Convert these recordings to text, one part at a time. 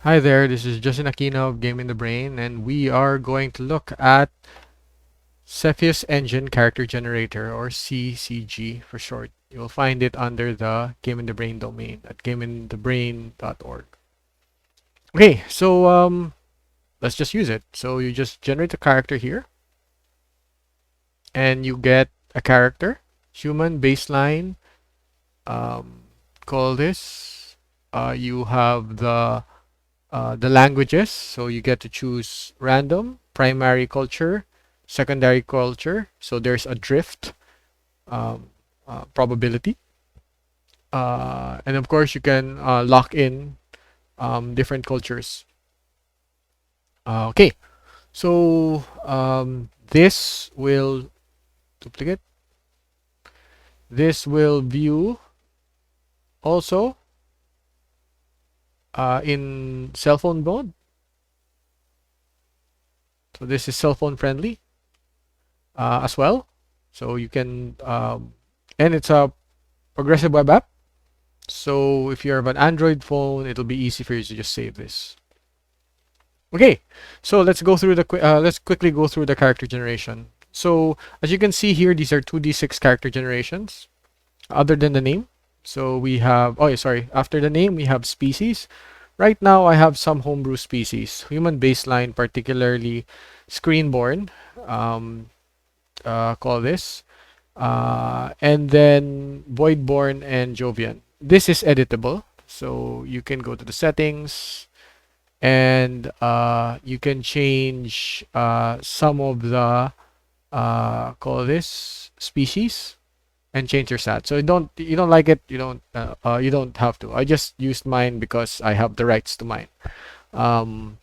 Hi there, this is Justin Aquino of Game in the Brain, and we are going to look at Cepheus Engine Character Generator, or CCG for short. You'll find it under the Game in the Brain domain at gameinthebrain.org. Okay, so let's just use it. So you just generate a character here, and you get a character, human baseline. Um, call this. You have the languages, so you get to choose random, primary culture, secondary culture. So there's a drift um, probability, and of course you can lock in different cultures. Okay, so this will duplicate. This will view also in cell phone mode. So this is cell phone friendly as well. So you can, and it's a progressive web app. So if you have an Android phone, it'll be easy for you to just save this. Okay, so let's quickly go through the character generation. So as you can see here, these are 2d6 character generations, other than the name. So we have, oh yeah, sorry, after the name, we have species. Right now, I have some homebrew species, human baseline, particularly screenborn, um, call this. And then Voidborn and Jovian. This is editable, so you can go to the settings and you can change some of the call this species and change your stat. So you don't like it, you don't have to. I just used mine because I have the rights to mine. Um,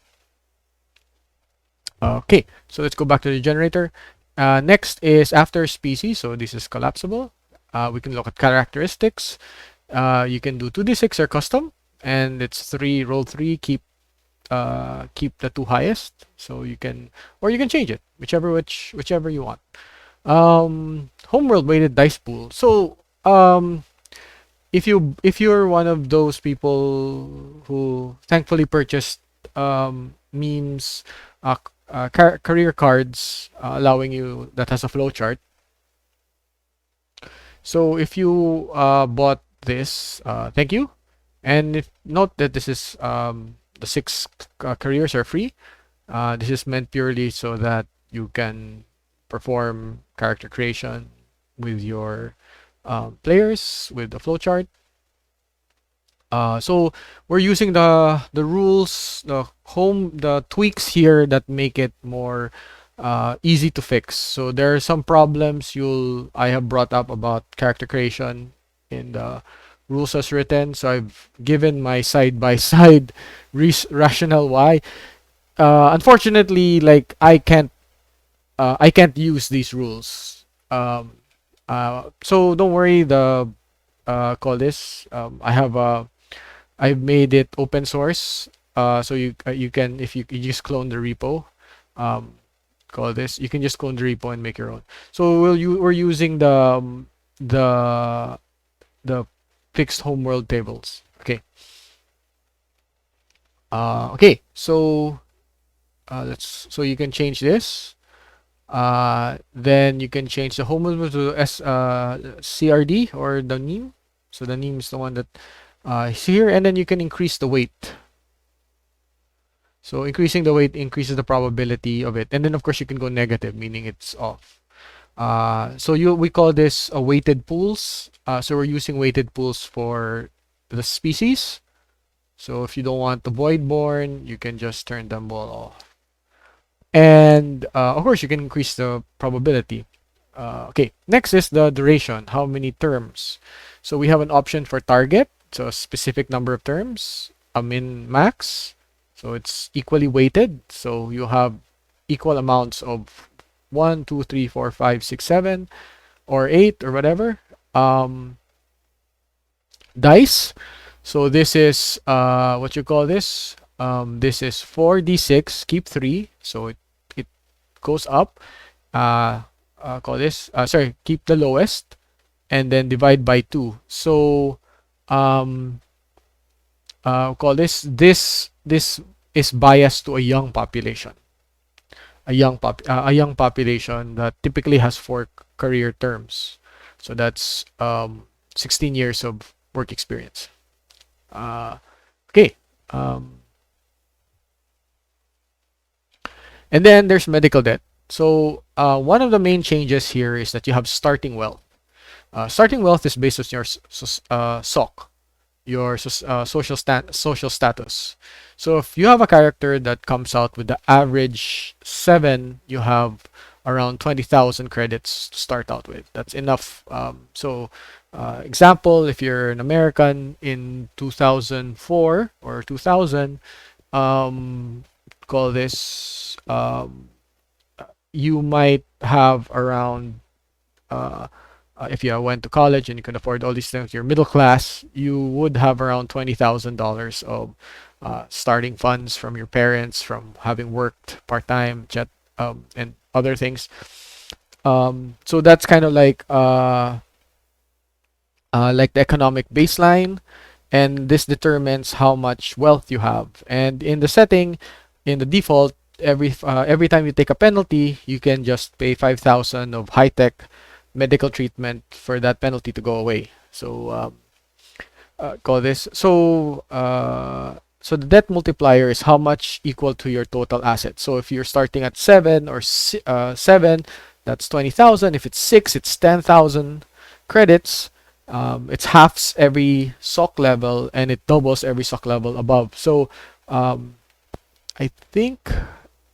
okay, so let's go back to the generator. Next is after species. So this is collapsible. We can look at characteristics. You can do 2d6 or custom, and it's roll three, keep the two highest. So you can, or you can change it, whichever you want. Homeworld weighted dice pool. So if you're one of those people who thankfully purchased memes, career cards, allowing you that has a flowchart. So if you bought this, thank you. And if note that this is the six careers are free. This is meant purely so that you can perform character creation with your players with the flowchart. So we're using the rules, the tweaks here that make it more easy to fix. So there are some problems I have brought up about character creation in the rules as written. So I've given my side by side rationale why. Unfortunately, like I can't use these rules. So don't worry. The call this. I've made it open source. So you can, if you just clone the repo, um, call this. You can just clone the repo and make your own. So we're using the the fixed homeworld tables. Okay. Okay. So so you can change this. Then you can change the homeworld to CRD or the Mneme. So the Mneme is the one that is here, and then you can increase the weight. So increasing the weight increases the probability of it. And then of course you can go negative, meaning it's off. So we call this weighted pools. So we're using weighted pools for the species. So if you don't want the voidborn, you can just turn them all off. And of course you can increase the probability. Okay, next is the duration. How many terms? So we have an option for target. So a specific number of terms, a min max. So it's equally weighted. So you have equal amounts of 1, 2, 3, 4, 5, 6, 7, or 8, or whatever. Dice. So this is what you call this. This is 4d6. Keep 3. So it goes up. Call this. Sorry. Keep the lowest, and then divide by 2. So call this is biased to a young population, a young population that typically has four career terms. So that's 16 years of work experience. Uh, okay. Um, and then there's medical debt. So one of the main changes here is that you have starting wealth. Starting wealth is based on your SOC, your social status. So if you have a character that comes out with the average 7, you have around 20,000 credits to start out with. That's enough. Example, if you're an American in 2004 or 2000, um, call this, you might have around if you went to college and you can afford all these things, you're middle class, you would have around $20,000 of starting funds from your parents, from having worked part time, and other things. So that's kind of like the economic baseline, and this determines how much wealth you have. And in the setting, in the default, every time you take a penalty, you can just pay 5,000 of high tech medical treatment for that penalty to go away. So call this so the debt multiplier is how much equal to your total asset. So if you're starting at 7, that's 20,000. If it's 6, it's 10,000 credits. It's halves every SOC level, and it doubles every SOC level above. So I think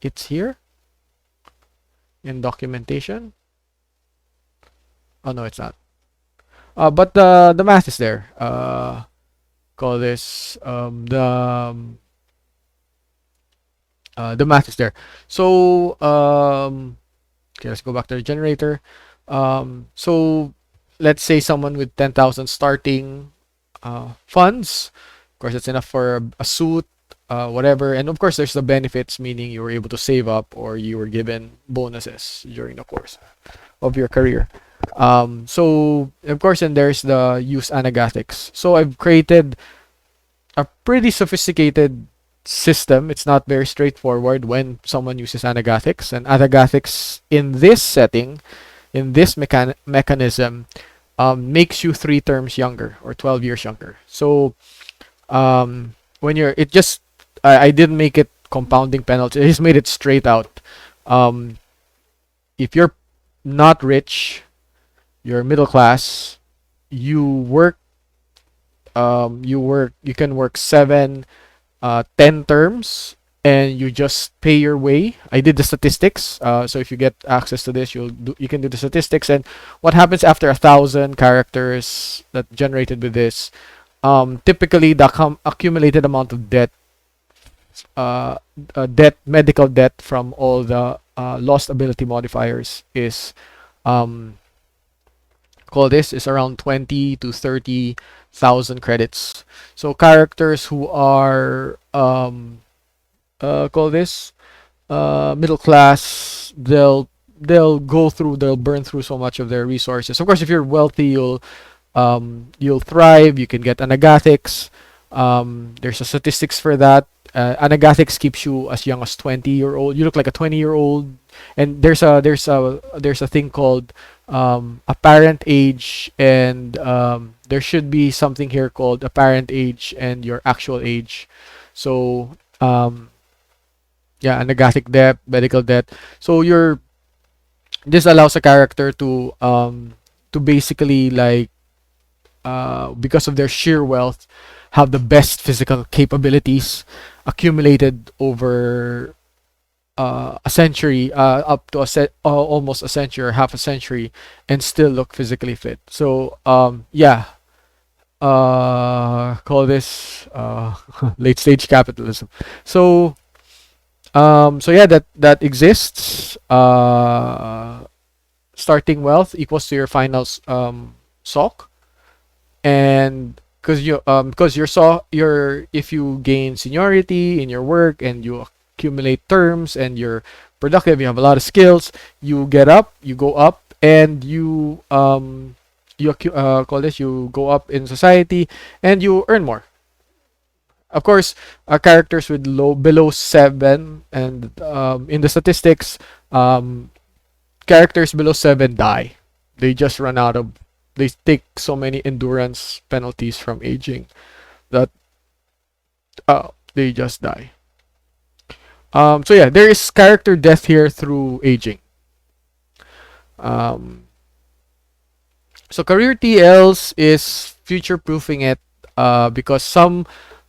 it's here in documentation. Oh no, it's not. But the math is there. Call this the math is there. So okay, let's go back to the generator. So let's say someone with 10,000 starting funds. Of course, it's enough for a suit, whatever. And of course, there's the benefits, meaning you were able to save up or you were given bonuses during the course of your career. So of course, and there's the use anagatics. So I've created a pretty sophisticated system. It's not very straightforward when someone uses anagatics. And anagatics in this setting, in this mechanism, makes you 3 terms younger or 12 years younger. So when you're, it just, I didn't make it compounding penalty. I just made it straight out. If you're not rich, you're middle class, you can work 10 terms, and you just pay your way. I did the statistics. So if you get access to this, you can do the statistics. And what happens after 1,000 characters that generated with this? Typically, the accumulated amount of medical debt from all the lost ability modifiers is call this is around 20 to 30,000 credits. So characters who are call this middle class, they'll burn through so much of their resources. Of course, if you're wealthy, you'll thrive. You can get anagatics. There's a statistics for that. Anagatics keeps you as young as 20-year-old. You look like a 20-year-old, and there's a thing called apparent age, and there should be something here called apparent age and your actual age. So yeah, anagatic debt, medical debt. So this allows a character to basically because of their sheer wealth, have the best physical capabilities accumulated over a century, up to almost a century or half a century, and still look physically fit. So yeah, call this late stage capitalism. So yeah, that exists. Starting wealth equals to your final SOC, and because if you gain seniority in your work and you accumulate terms and you're productive, you have a lot of skills, you go up, and you go up in society, and you earn more. Of course, characters with low below 7, and in the statistics, um, characters below 7 die. They just run out of. They take so many endurance penalties from aging that they just die. So yeah, there is character death here through aging. Um, so career TLs is future proofing it, because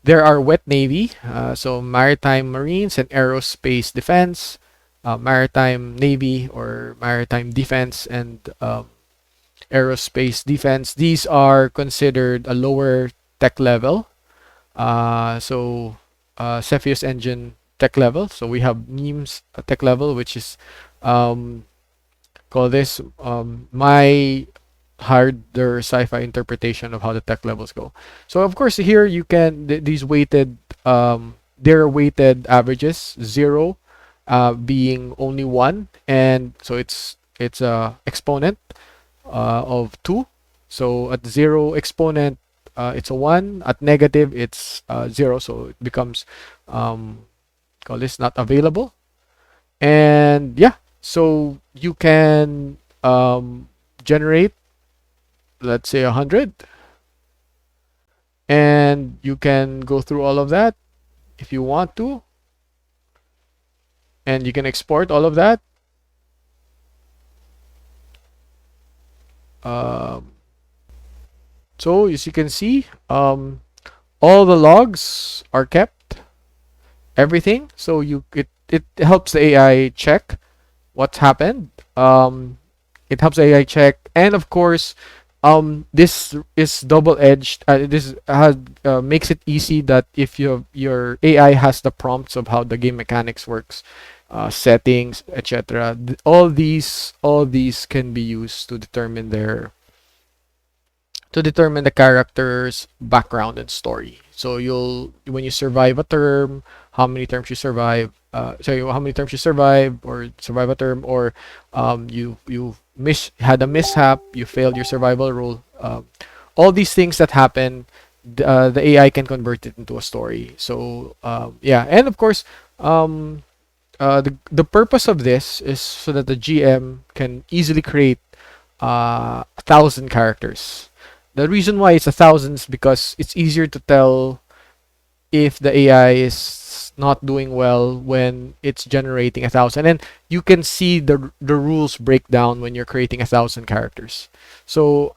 there are wet navy, so maritime marines and aerospace defense, maritime navy or maritime defense, and aerospace defense. These are considered a lower tech level. Cepheus engine tech level. So we have Mneme's tech level, which is um, call this my harder sci-fi interpretation of how the tech levels go. So of course here you can these weighted their weighted averages, 0 being only 1, and so it's a exponent of 2. So at 0 exponent, it's a 1. At negative, it's 0. So it becomes, call this not available. And yeah, so you can generate, let's say, 100. And you can go through all of that if you want to. And you can export all of that. Um, so as you can see, all the logs are kept, everything. So it helps the AI check what's happened. It helps AI check, and of course, this is double edged. This has makes it easy that if your AI has the prompts of how the game mechanics works, settings, etc. All these can be used to determine the character's background and story. So when you survive a term, how many terms you survive, how many terms you survive or survive a term, or had a mishap, you failed your survival roll. All these things that happen, the AI can convert it into a story. So yeah, and of course, the purpose of this is so that the GM can easily create 1,000 characters. The reason why it's 1,000 is because it's easier to tell if the AI is not doing well when it's generating 1,000, and you can see the rules break down when you're creating 1,000 characters. So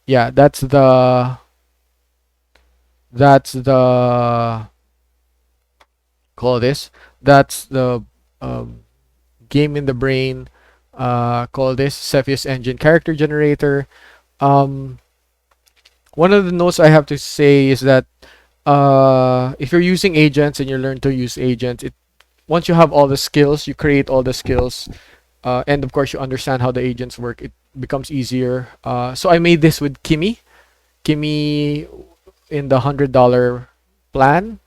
yeah, that's the call this that's the um, game in the brain, call this Cepheus engine character generator. Um, One of the notes I have to say is that if you're using agents and you learn to use agents, once you have all the skills, you create all the skills, and of course you understand how the agents work, it becomes easier. So I made this with Kimi in the $100 plan,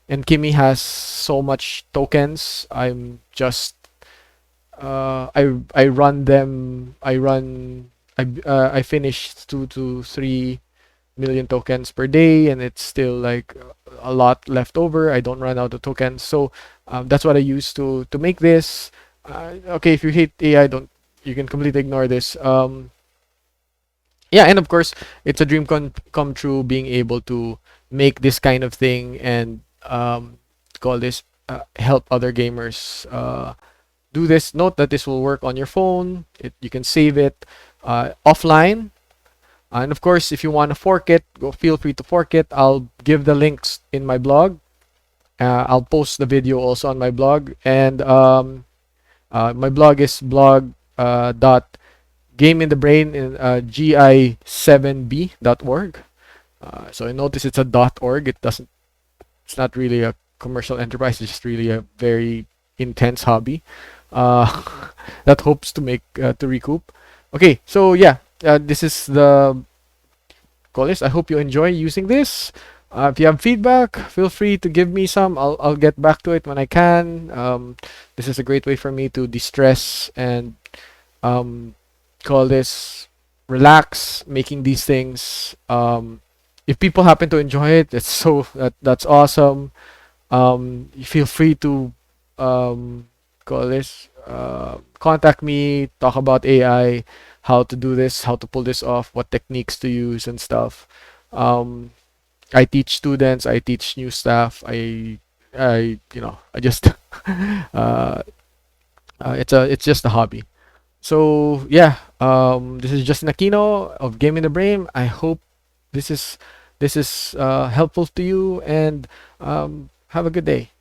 and Kimi has so much tokens. I run them. I finish 2 to 3 million tokens per day, and it's still like a lot left over. I don't run out of tokens, so that's what I use to make this. Okay, if you hate AI, don't you can completely ignore this. Yeah, and of course, it's a dream come true being able to make this kind of thing and call this help other gamers do this. Note that this will work on your phone. You can save it offline. And of course, if you want to fork it, feel free to fork it. I'll give the links in my blog. I'll post the video also on my blog. And my blog is blog dot game in the brain in gi7b.org. So I notice it's a .org. It's not really a commercial enterprise. It's just really a very intense hobby uh, that hopes to recoup. Okay, so yeah, this is the call list. I hope you enjoy using this. If you have feedback, feel free to give me some. I'll get back to it when I can. This is a great way for me to de-stress and call this relax, making these things if people happen to enjoy it, that's awesome. You feel free to um, call this contact me, talk about AI, how to do this, how to pull this off, what techniques to use and stuff. Um, I teach students, I teach new staff. I just uh, it's just a hobby. So yeah, this is Justin Aquino of Game in the Brain. I hope this is helpful to you, and have a good day.